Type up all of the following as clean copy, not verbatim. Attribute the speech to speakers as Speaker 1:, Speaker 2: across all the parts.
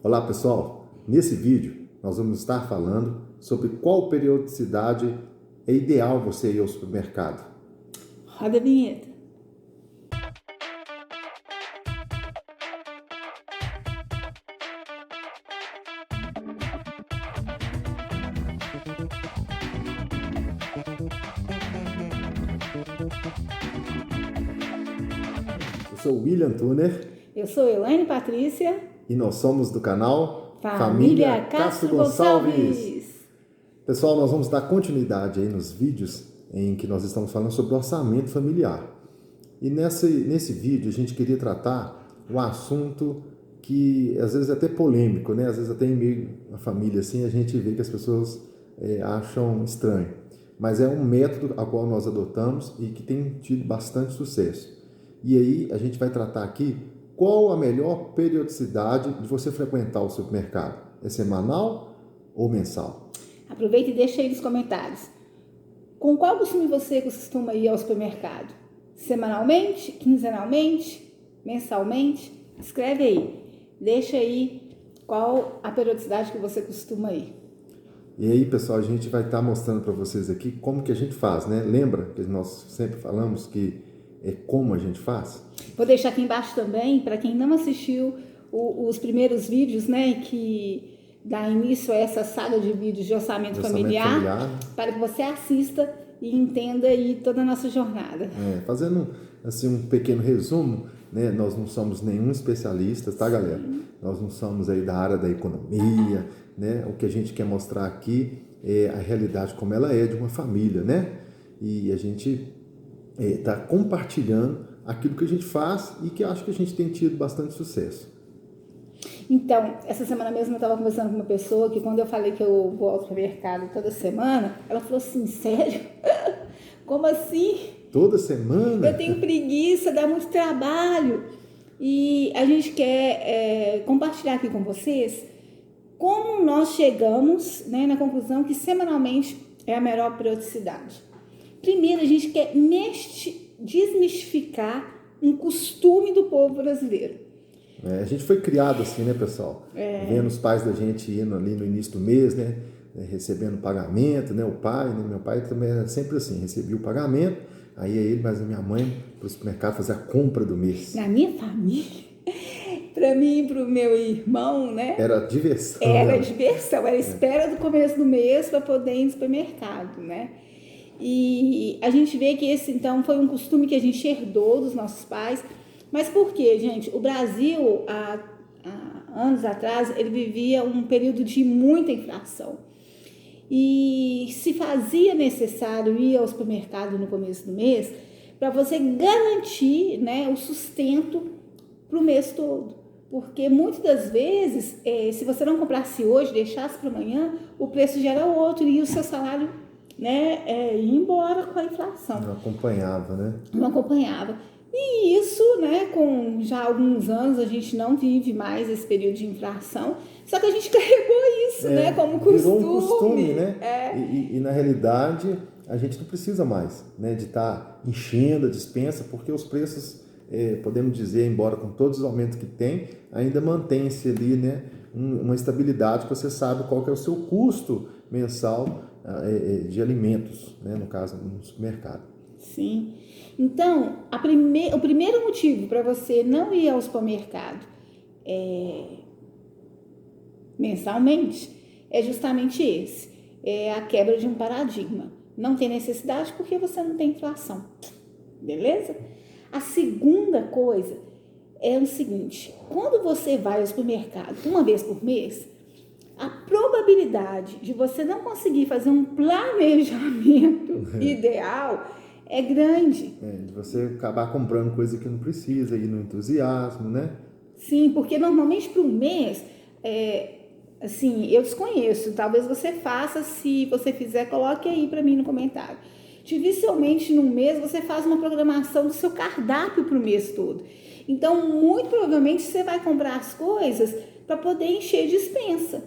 Speaker 1: Olá pessoal, nesse vídeo nós vamos estar falando sobre qual periodicidade é ideal você ir ao supermercado.
Speaker 2: Roda a vinheta.
Speaker 1: Eu sou o William Thuner
Speaker 2: Eu sou Elaine Patrícia.
Speaker 1: e nós somos do canal
Speaker 2: Família Castro Gonçalves.
Speaker 1: Pessoal, nós vamos dar continuidade aí nos vídeos em que nós estamos falando sobre orçamento familiar. E nesse vídeo a gente queria tratar um assunto que às vezes é até polêmico, né? Às vezes até em meio à família assim a gente vê que as pessoas acham estranho. Mas é um método a qual nós adotamos e que tem tido bastante sucesso. E aí a gente vai tratar aqui qual a melhor periodicidade de você frequentar o supermercado. É semanal ou mensal?
Speaker 2: Aproveita e deixa aí nos comentários. Com qual costume você costuma ir ao supermercado? Semanalmente? Quinzenalmente? Mensalmente? Escreve aí. Deixa aí qual a periodicidade que você costuma ir.
Speaker 1: E aí, pessoal, a gente vai estar mostrando para vocês aqui como que a gente faz, né? Lembra que nós sempre falamos que é como a gente faz?
Speaker 2: Vou deixar aqui embaixo também, para quem não assistiu os primeiros vídeos, né, que dá início a essa saga de vídeos de orçamento familiar, para que você assista e entenda aí toda a nossa jornada.
Speaker 1: Fazendo assim um pequeno resumo, né? Nós não somos nenhum especialista, tá, galera? Nós não somos aí da área da economia, né? O que a gente quer mostrar aqui é a realidade como ela é de uma família, né? E a gente está compartilhando aquilo que a gente faz e que acho que a gente tem tido bastante sucesso.
Speaker 2: Então, essa semana mesmo eu estava conversando com uma pessoa que quando eu falei que eu vou ao supermercado toda semana, ela falou assim, sério? Como assim?
Speaker 1: Toda semana?
Speaker 2: Eu tenho preguiça, dá muito trabalho. E a gente quer compartilhar aqui com vocês como nós chegamos, né, na conclusão que semanalmente é a melhor periodicidade. Primeiro, a gente quer desmistificar um costume do povo brasileiro.
Speaker 1: A gente foi criado assim, né, pessoal? Vendo os pais da gente indo ali no início do mês, né? Recebendo pagamento, né? O pai, né? Meu pai também era sempre assim, recebia o pagamento, aí ia ele, mas a minha mãe para o supermercado fazer a compra do mês.
Speaker 2: Na minha família, para mim e para o meu irmão, né?
Speaker 1: Era diversão.
Speaker 2: Era diversão, era espera do começo do mês para poder ir no supermercado, né? E a gente vê que esse, então, foi um costume que a gente herdou dos nossos pais. Mas por quê, gente? O Brasil, há anos atrás, ele vivia um período de muita inflação. E se fazia necessário ir ao supermercado no começo do mês para você garantir, né, o sustento para o mês todo. Porque muitas das vezes, se você não comprasse hoje, deixasse para amanhã, o preço já era outro e o seu salário, né, ia embora com a inflação.
Speaker 1: Não acompanhava, né?
Speaker 2: Não acompanhava. E isso, né, com já alguns anos a gente não vive mais esse período de inflação, só que a gente carregou isso, né, como costume.
Speaker 1: Virou um costume, né? E na realidade a gente não precisa mais, né, de estar enchendo a despensa, porque os preços, podemos dizer, embora com todos os aumentos que tem, ainda mantém-se ali, né, uma estabilidade que você sabe qual que é o seu custo mensal de alimentos, né, no caso no supermercado.
Speaker 2: Sim. Então, o primeiro motivo para você não ir ao supermercado mensalmente é justamente esse. É a quebra de um paradigma. Não tem necessidade porque você não tem inflação. Beleza? A segunda coisa é o seguinte. Quando você vai ao supermercado uma vez por mês, a probabilidade de você não conseguir fazer um planejamento ideal é grande.
Speaker 1: De você acabar comprando coisa que não precisa, ir no entusiasmo, né?
Speaker 2: Sim, porque normalmente para um mês, assim, eu desconheço, talvez você faça, se você fizer, coloque aí para mim no comentário. Dificilmente num mês você faz uma programação do seu cardápio para o mês todo. Então, muito provavelmente você vai comprar as coisas para poder encher a despensa,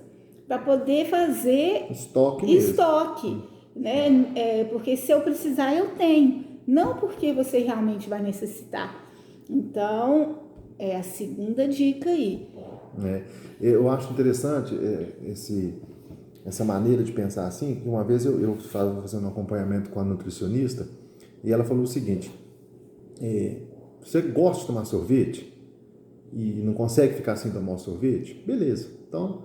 Speaker 2: para poder fazer estoque. Né? Porque se eu precisar, eu tenho. Não porque você realmente vai necessitar. Então, é a segunda dica aí.
Speaker 1: né? Eu acho interessante essa maneira de pensar assim. Uma vez eu estava fazendo um acompanhamento com a nutricionista e ela falou o seguinte: você gosta de tomar sorvete e não consegue ficar sem tomar o sorvete? Beleza. Então,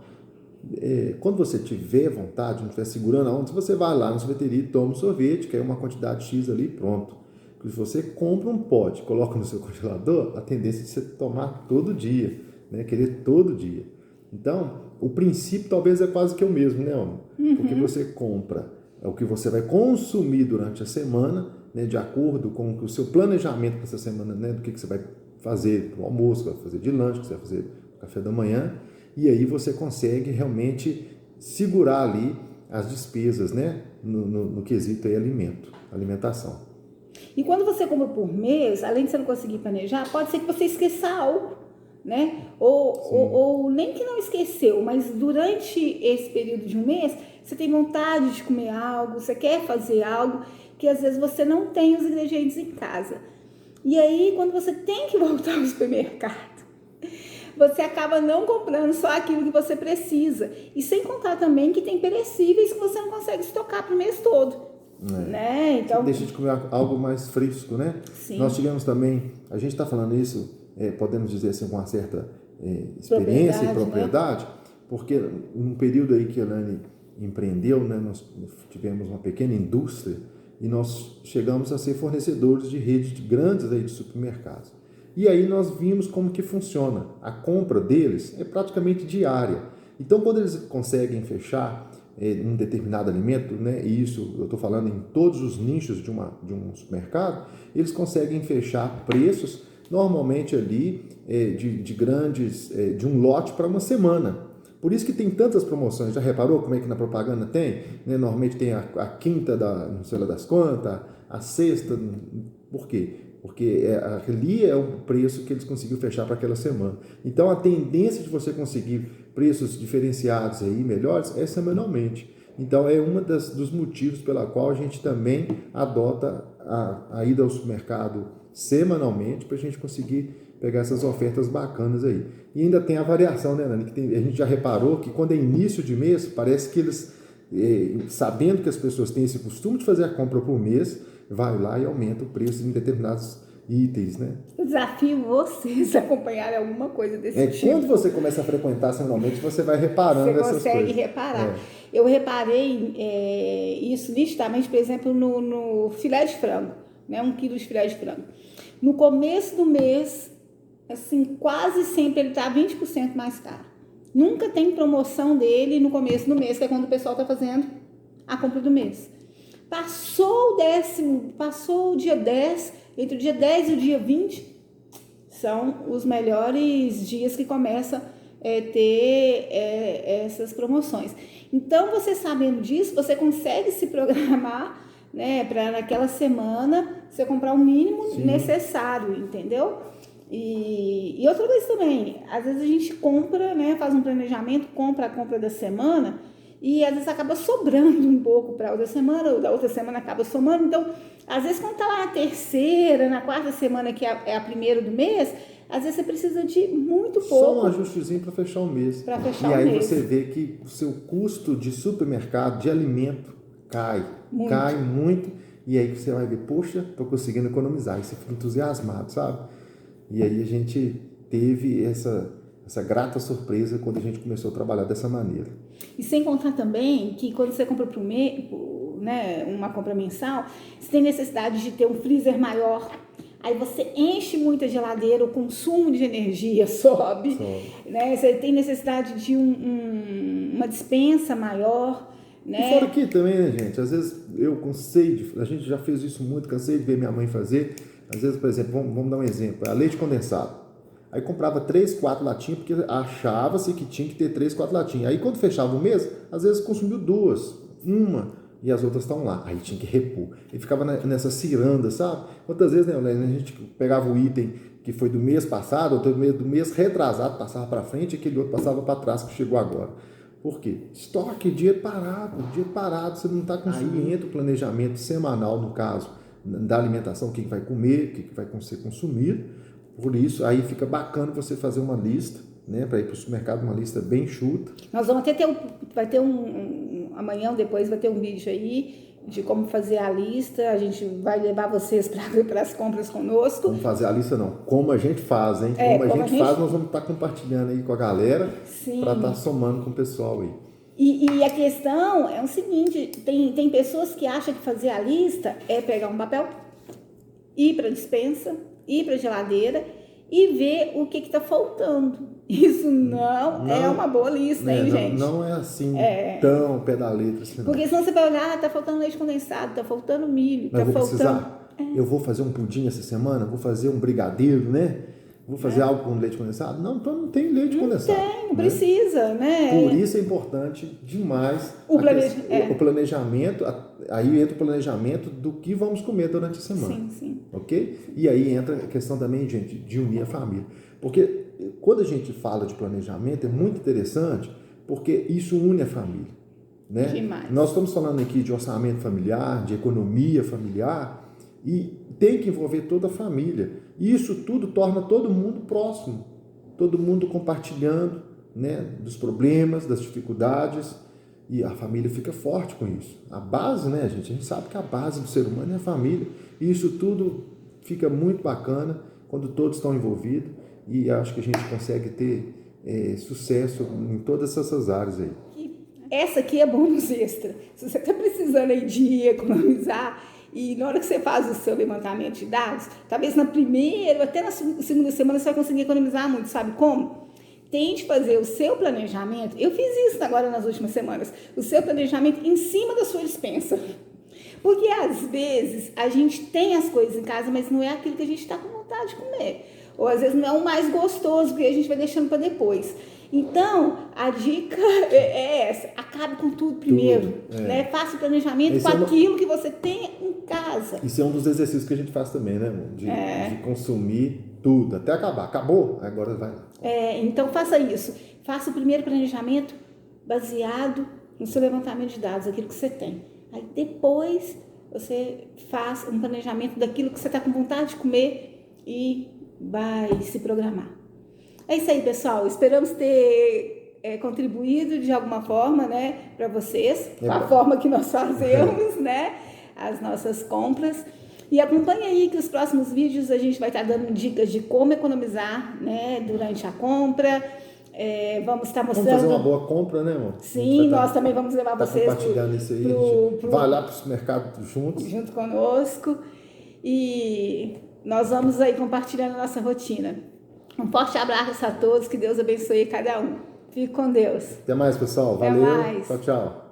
Speaker 1: quando você tiver vontade, não estiver segurando aonde, você vai lá na sorveteria e toma um sorvete, que é uma quantidade X ali, pronto. Se você compra um pote, coloca no seu congelador, a tendência é de você tomar todo dia, né? Querer todo dia. Então, o princípio talvez é quase que o mesmo, né, homem? Porque você compra é o que você vai consumir durante a semana, né, de acordo com o seu planejamento para essa semana, né, do que você vai fazer para o almoço, que você vai fazer de lanche, que você vai fazer no café da manhã, e aí você consegue realmente segurar ali as despesas, né, no quesito aí alimentação.
Speaker 2: E quando você compra por mês, além de você não conseguir planejar, pode ser que você esqueça algo, né? Ou nem que não esqueceu, mas durante esse período de um mês, você tem vontade de comer algo, você quer fazer algo que às vezes você não tem os ingredientes em casa. E aí, quando você tem que voltar ao supermercado, você acaba não comprando só aquilo que você precisa. E sem contar também que tem perecíveis que você não consegue estocar para o mês todo. Né? Então,
Speaker 1: você deixa de comer algo mais fresco, né?
Speaker 2: Sim.
Speaker 1: Nós tivemos também, a gente está falando isso, podemos dizer assim, com uma certa experiência e propriedade, né? Porque num período aí que a Elaine empreendeu, né, nós tivemos uma pequena indústria e nós chegamos a ser fornecedores de redes grandes aí de supermercados. E aí nós vimos como que funciona. A compra deles é praticamente diária. Então, quando eles conseguem fechar um determinado alimento, né, e isso eu estou falando em todos os nichos de um supermercado, eles conseguem fechar preços normalmente ali de um lote para uma semana. Por isso que tem tantas promoções. Já reparou como é que na propaganda tem? Né? Normalmente tem a quinta não sei lá das quantas, a sexta. Por quê? Porque ali é o preço que eles conseguiram fechar para aquela semana. Então, a tendência de você conseguir preços diferenciados aí, melhores, é semanalmente. Então, é um dos motivos pela qual a gente também adota a ida ao supermercado semanalmente para a gente conseguir pegar essas ofertas bacanas aí. E ainda tem a variação, né, Nani? A gente já reparou que quando é início de mês, parece que eles, sabendo que as pessoas têm esse costume de fazer a compra por mês, vai lá e aumenta o preço em determinados itens, né?
Speaker 2: Eu desafio vocês a acompanharem alguma coisa desse tipo.
Speaker 1: Quando você começa a frequentar semanalmente, você vai reparando essas coisas.
Speaker 2: Você consegue reparar. Eu reparei isso nitidamente, por exemplo, no filé de frango, né? 1 quilo de filé de frango. No começo do mês, assim, quase sempre ele está 20% mais caro. Nunca tem promoção dele no começo do mês, que é quando o pessoal está fazendo a compra do mês. Passou o dia 10, entre o dia 10 e o dia 20, são os melhores dias que começam a ter essas promoções. Então, você sabendo disso, você consegue se programar, né, para naquela semana você comprar o mínimo necessário, entendeu? E outra coisa também, às vezes a gente compra, né, faz um planejamento, compra a compra da semana e às vezes acaba sobrando um pouco para outra semana, ou da outra semana acaba somando. Então, às vezes quando tá lá na terceira, na quarta semana, que é a primeira do mês, às vezes você precisa de muito pouco.
Speaker 1: Só um ajustezinho para fechar o mês. E aí você vê que o seu custo de supermercado, de alimento, cai muito. E aí você vai ver, poxa, estou conseguindo economizar. E você fica entusiasmado, sabe? E aí a gente teve essa grata surpresa quando a gente começou a trabalhar dessa maneira.
Speaker 2: E sem contar também que quando você compra para né, uma compra mensal, você tem necessidade de ter um freezer maior. Aí você enche muito a geladeira, o consumo de energia sobe. Né? Você tem necessidade de uma despensa maior. Né?
Speaker 1: E fora aqui também, né, gente? Às vezes a gente já fez isso muito, cansei de ver minha mãe fazer. Às vezes, por exemplo, vamos dar um exemplo, a leite condensado. Aí comprava 3, 4 latinhas, porque achava-se que tinha que ter 3, 4 latinhas. Aí quando fechava o mês, às vezes consumiu 2, uma, e as outras estão lá. Aí tinha que repor. E ficava nessa ciranda, sabe? Quantas vezes, né, a gente pegava o item que foi do mês passado, ou do mês retrasado, passava para frente, e aquele outro passava para trás, que chegou agora. Por quê? Estoque, dinheiro parado, você não está conseguindo o planejamento semanal, no caso, da alimentação, o que vai comer, o que vai ser consumido. Por isso, aí fica bacana você fazer uma lista, né, para ir para o supermercado, uma lista bem enxuta.
Speaker 2: Nós vamos até ter amanhã ou depois vai ter um vídeo aí de como fazer a lista. A gente vai levar vocês para as compras conosco.
Speaker 1: Vamos fazer a lista não, como a gente faz, hein? Como a gente faz, nós vamos estar compartilhando aí com a galera para estar somando com o pessoal aí.
Speaker 2: E a questão é o seguinte, tem pessoas que acham que fazer a lista é pegar um papel, ir para a despensa, ir para a geladeira e ver o que está faltando. Isso não é uma boa lista, hein, gente?
Speaker 1: Não é assim, tão pé da letra assim, não.
Speaker 2: Porque senão você vai olhar, tá faltando leite condensado, tá faltando milho,
Speaker 1: tá faltando... Eu vou fazer um pudim essa semana, vou fazer um brigadeiro, né? Vou fazer algo com leite condensado? Não, então não tem leite condensado.
Speaker 2: Não precisa, né?
Speaker 1: Por isso é importante demais o planejamento. Aí entra o planejamento do que vamos comer durante a semana.
Speaker 2: Sim.
Speaker 1: Ok? E aí entra a questão também, gente, de unir a família. Porque quando a gente fala de planejamento, é muito interessante, porque isso une a família. Né?
Speaker 2: Demais.
Speaker 1: Nós estamos falando aqui de orçamento familiar, de economia familiar, e tem que envolver toda a família. E isso tudo torna todo mundo próximo, todo mundo compartilhando, né, dos problemas, das dificuldades, e a família fica forte com isso. A base, né, gente? A gente sabe que a base do ser humano é a família, e isso tudo fica muito bacana quando todos estão envolvidos, e acho que a gente consegue ter sucesso em todas essas áreas aí.
Speaker 2: Essa aqui é bônus extra. Se você está precisando aí de economizar, e na hora que você faz o seu levantamento de dados, talvez na primeira, até na segunda semana, você vai conseguir economizar muito. Sabe como? Tente fazer o seu planejamento. Eu fiz isso agora nas últimas semanas. O seu planejamento em cima da sua despensa. Porque às vezes a gente tem as coisas em casa, mas não é aquilo que a gente está com vontade de comer. Ou às vezes não é o mais gostoso, porque a gente vai deixando para depois. Então, a dica é essa. Acabe com tudo primeiro. Né? Faça o planejamento com aquilo que você tem em casa.
Speaker 1: Isso é um dos exercícios que a gente faz também, né? De consumir tudo, até acabar. Acabou, agora vai lá.
Speaker 2: Então, faça isso. Faça o primeiro planejamento baseado no seu levantamento de dados, aquilo que você tem. Aí, depois, você faz um planejamento daquilo que você está com vontade de comer e vai se programar. É isso aí, pessoal. Esperamos ter contribuído de alguma forma, né, para vocês, a forma que nós fazemos, né, as nossas compras. E acompanhe aí que os próximos vídeos a gente vai estar dando dicas de como economizar, né, durante a compra. Vamos estar mostrando...
Speaker 1: Vamos fazer uma boa compra, né, amor?
Speaker 2: Sim, nós também vamos levar vocês
Speaker 1: compartilhando isso aí. Vai lá para o supermercado juntos.
Speaker 2: Junto conosco. E nós vamos aí compartilhando a nossa rotina. Um forte abraço a todos, que Deus abençoe cada um. Fique com Deus.
Speaker 1: Até mais, pessoal. Valeu. Tchau, tchau.